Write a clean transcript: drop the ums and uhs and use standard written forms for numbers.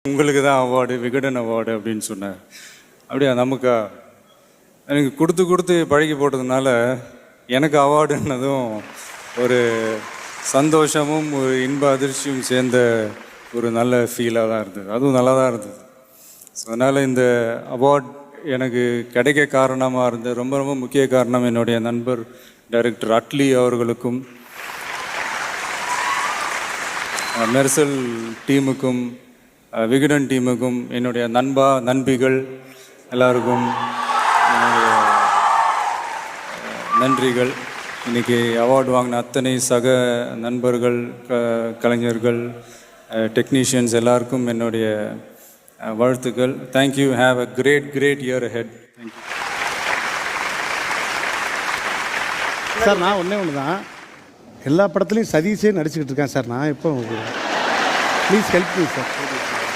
உங்களுக்கு தான் award, Vikatan award அப்படின்னு சொன்னார். அப்படியா? நமக்கா? எனக்கு கொடுத்து கொடுத்து பழகி போட்டதுனால எனக்கு அவார்டுன்னதும் ஒரு சந்தோஷமும் ஒரு இன்ப அதிர்ச்சியும் சேர்ந்த ஒரு நல்ல ஃபீலாக தான் இருந்தது. அதுவும் நல்லா தான் இருந்தது. ஸோ அதனால் இந்த அவார்ட் எனக்கு கிடைக்க காரணமாக இருந்த ரொம்ப ரொம்ப முக்கிய காரணம் என்னுடைய நண்பர் டைரக்டர் அட்லி அவர்களுக்கும், மெர்சல் டீமுக்கும், விகடன் டீமுக்கும், என்னுடைய நண்பிகள் எல்லாருக்கும் என்னுடைய நன்றிகள். இன்றைக்கி அவார்டு வாங்கின அத்தனை சக நண்பர்கள், கலைஞர்கள், டெக்னீஷியன்ஸ் எல்லாருக்கும் என்னுடைய வாழ்த்துக்கள். Thank you. Have a great year ahead. Thank you sir. நான் ஒன்று தான், எல்லா படத்துலையும் சதீஷே நடிச்சுக்கிட்டு இருக்கேன் சார். நான் எப்போ ப்ளீஸ் ஹெல்ப் மீ சார்.